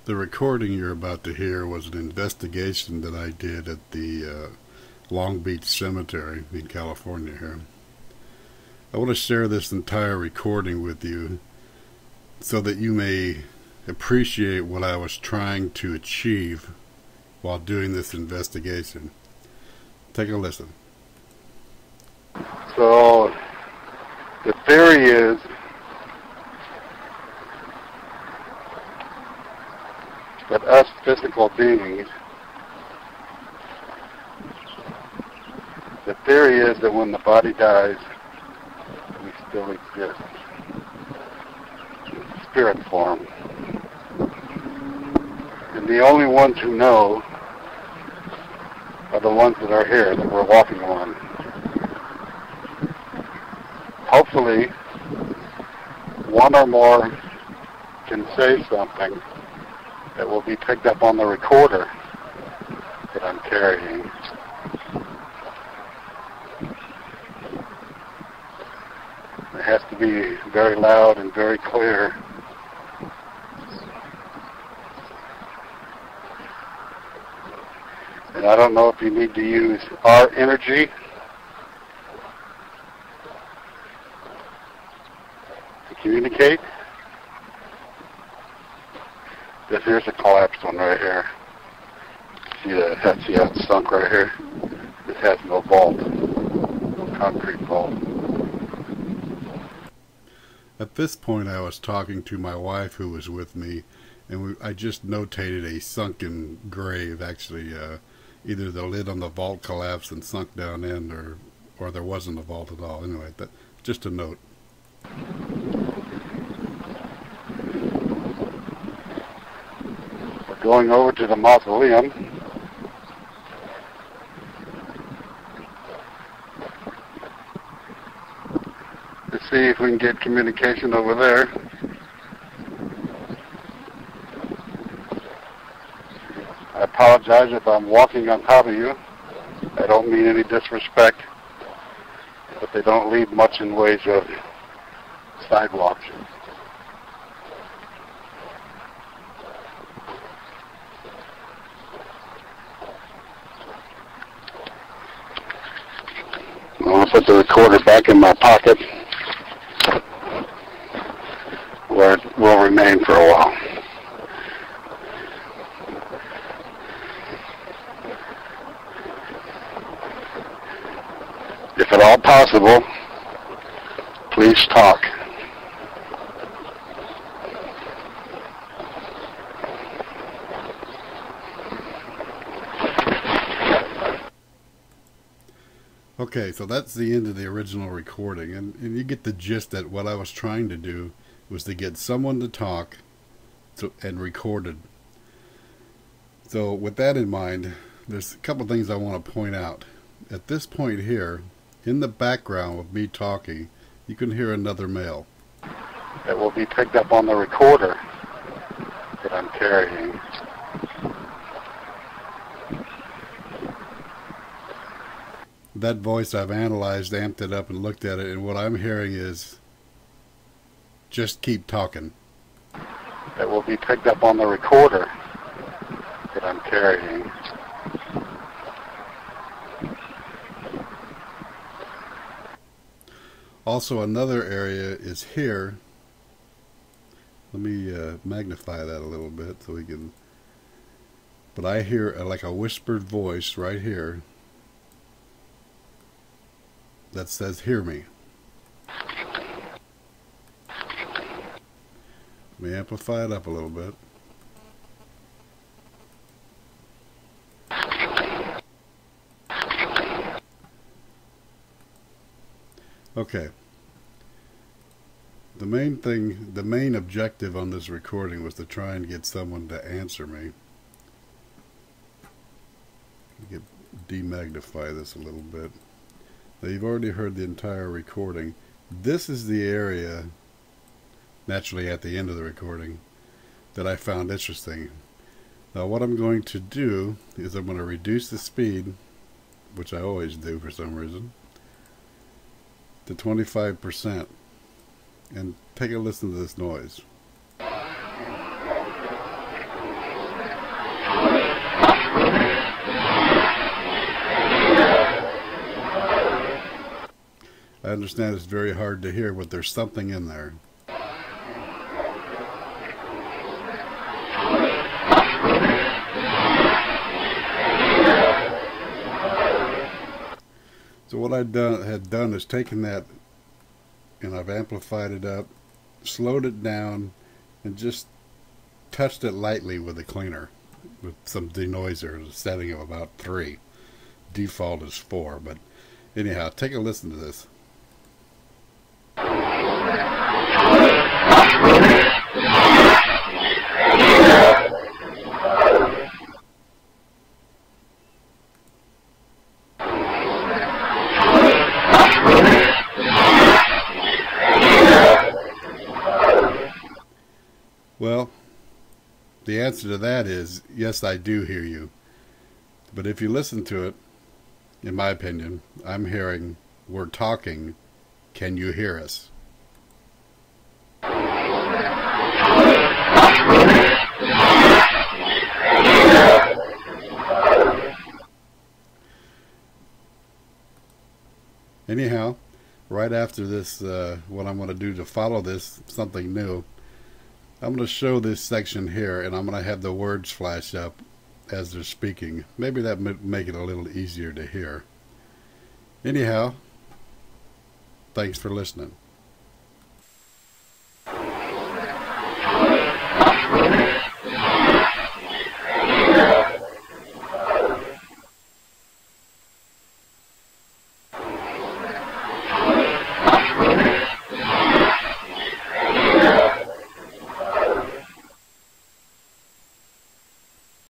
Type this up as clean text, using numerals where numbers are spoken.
The recording you're about to hear was an investigation that I did at the Long Beach Cemetery in California here. I want to share this entire recording with you so that you may appreciate what I was trying to achieve while doing this investigation. Take a listen. So the theory is that us physical beings, the theory is that when the body dies, we still exist in spirit form. And the only ones who know are the ones that are here, that we're walking on. Hopefully, one or more can say something that will be picked up on the recorder that I'm carrying. It has to be very loud and very clear. And I don't know if you need to use our energy to communicate. Here's a collapsed one right here. See how it's sunk right here? This has no vault, no concrete vault. At this point I was talking to my wife who was with me, and I just notated a sunken grave. Actually, either the lid on the vault collapsed and sunk down in, or there wasn't a vault at all. Anyway, just a note. Going over to the mausoleum. To see if we can get communication over there. I apologize if I'm walking on top of you. I don't mean any disrespect, but they don't leave much in ways of sidewalks. I'm going to put the recorder back in my pocket where it will remain for a while. If at all possible, please talk. Okay, so that's the end of the original recording, and you get the gist that what I was trying to do was to get someone to talk and recorded. So with that in mind, there's a couple things I want to point out. At this point here, in the background of me talking, you can hear another male. That will be picked up on the recorder that I'm carrying. That voice I've analyzed, amped it up, and looked at it, and what I'm hearing is, just keep talking. That will be picked up on the recorder that I'm carrying. Also, another area is here. Let me magnify that a little bit so we can... But I hear like a whispered voice right here that says, "Hear me." Let me amplify it up a little bit. Okay. The main objective on this recording was to try and get someone to answer me. Demagnify this a little bit. Now, you've already heard the entire recording. This is the area, naturally at the end of the recording, that I found interesting. Now what I'm going to do is I'm going to reduce the speed, which I always do for some reason, to 25%, and take a listen to this noise. understand it's very hard to hear, but there's something in there. So what I had done is taken that and I've amplified it up, slowed it down, and just touched it lightly with a cleaner with some denoiser, a setting of about 3. Default is 4, but anyhow, take a listen to this. Well, the answer to that is, yes, I do hear you. But if you listen to it, in my opinion, I'm hearing, we're talking, can you hear us? Anyhow, right after this, what I'm going to do to follow this, something new, I'm going to show this section here, and I'm going to have the words flash up as they're speaking. Maybe that would make it a little easier to hear. Anyhow, thanks for listening.